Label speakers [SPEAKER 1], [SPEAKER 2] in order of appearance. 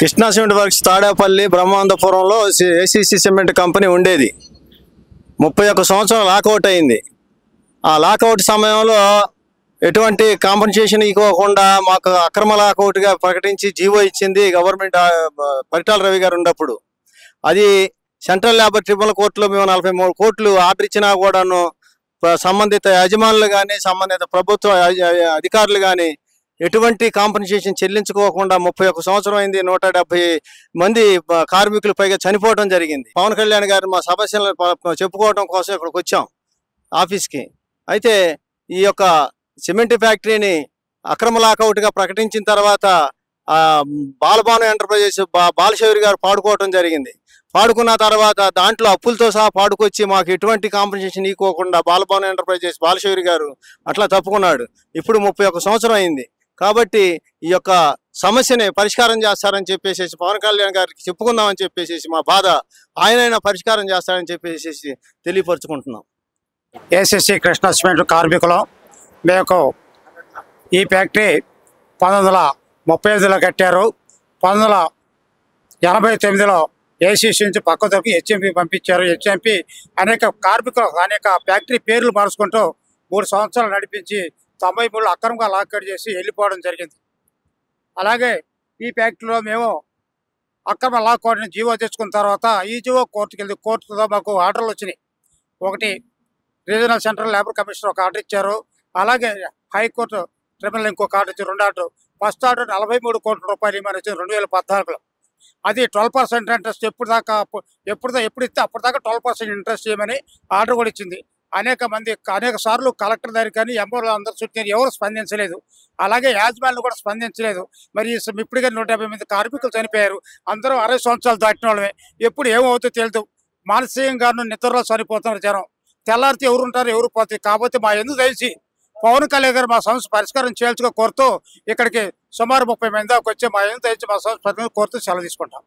[SPEAKER 1] Krishna cement works Tadepalli బ్రహ్మానందపురంలో ACC cement company ఉండేది. 31 సంవత్సరం లాకౌట్ అయింది. ఆ లాకౌట్ సమయంలో ఎటువంటి కాంపన్సేషన్ ఇవ్వకుండా మాకు అక్రమ లాకౌట్గా ప్రకటించి జీవో ఇచ్చింది గవర్నమెంట్. పరిటాల రవి గారు ఉన్నప్పుడు అది సెంట్రల్ లేబర్ ట్రిబ్యునల్ కోర్టులో మేము 43 కోట్లు ఆర్డర్ ఇచ్చినా కూడాను సంబంధిత యజమానులు కానీ సంబంధిత ప్రభుత్వ అధికారులు కానీ ఎటువంటి కాంపన్సేషన్ చెల్లించుకోకుండా 31 సంవత్సరం అయింది. 170 మంది కార్మికులు పైగా చనిపోవడం జరిగింది. పవన్ కళ్యాణ్ గారు మా సమస్యలను చెప్పుకోవడం కోసం ఇక్కడికి వచ్చాం ఆఫీస్కి. అయితే ఈ యొక్క సిమెంట్ ఫ్యాక్టరీని అక్రమ లాకౌట్గా ప్రకటించిన తర్వాత బాలభవన్ ఎంటర్ప్రైజెస్ బాలశౌరి గారు పాడుకోవడం జరిగింది. పాడుకున్న తర్వాత దాంట్లో అప్పులతో సహా పాడుకొచ్చి మాకు ఎటువంటి కాంపన్సేషన్ ఇవ్వకుండా బాలభవన్ ఎంటర్ప్రైజెస్ బాలశౌరి గారు అట్లా తప్పుకున్నాడు. ఇప్పుడు 31 సంవత్సరం అయింది. కాబట్టి ఈ యొక్క సమస్యని పరిష్కారం చేస్తారని చెప్పేసి పవన్ కళ్యాణ్ గారికి చెప్పుకుందామని చెప్పేసి మా బాధ ఆయనైనా పరిష్కారం చేస్తారని చెప్పేసి తెలియపరుచుకుంటున్నాం.
[SPEAKER 2] ఏసీసీ కృష్ణా సిమెంట్ కార్మికులం. మేము ఈ ఫ్యాక్టరీ 1935లో కట్టారు. 1989లో ఏసీసీ నుంచి పక్క దొరికి హెచ్ఎంపీ పంపించారు. హెచ్ఎంపీ అనేక కార్మికులు అనేక ఫ్యాక్టరీ పేర్లు మార్చుకుంటూ 3 సంవత్సరాలు నడిపించి 93లో అక్రమంగా లాక్అవుట్ చేసి వెళ్ళిపోవడం జరిగింది. అలాగే ఈ ఫ్యాక్టరీలో మేము అక్రమ లాక్అవుట్ని జీవో తెచ్చుకున్న తర్వాత ఈ జీవో కోర్టుకి వెళ్ళి కోర్టులో మాకు ఆర్డర్లు వచ్చినాయి. ఒకటి రీజనల్ సెంట్రల్ లేబర్ కమిషనర్ ఒక ఆర్డర్ ఇచ్చారు. అలాగే హైకోర్టు ట్రిబ్యునల్ ఇంకొక ఆర్డర్ ఇచ్చారు. 2 ఆర్డర్. ఫస్ట్ ఆర్డర్ 43 కోట్ల రూపాయలు ఇవ్వమని వచ్చింది 2014లో. అది 12% ఇంట్రెస్ట్ ఎప్పుడు ఇస్తే అప్పటిదాకా 12% ఇంట్రెస్ట్ చేయమని ఆర్డర్ కూడా ఇచ్చింది. అనేక సార్లు కలెక్టర్ దగ్గర కానీ ఎంఓలు అందరూ చుట్టారు, ఎవరు స్పందించలేదు. అలాగే యాజమాన్లు కూడా స్పందించలేదు. మరి ఇప్పటికే 150 మంది కార్మికులు చనిపోయారు. అందరూ 60 సంవత్సరాలు దాటిన వాళ్ళమే. ఎప్పుడు ఏమవుతుందో తెలియదు. మానసికంగాను నిద్రలో చనిపోతున్నారు జనం. తెల్లారితే ఎవరు ఉంటారు, ఎవరు పోతారు. కాబట్టి మా ఎందుకు తెలిసి పవన్ కళ్యాణ్ గారు మా సమస్య పరిష్కారం చేయాల్సిగా కోరుతూ ఇక్కడికి సుమారు 30 మంది దాకా వచ్చి మా ఎందుకు తెలిసి మా సమస్య కోరుతూ సెలవు తీసుకుంటాం.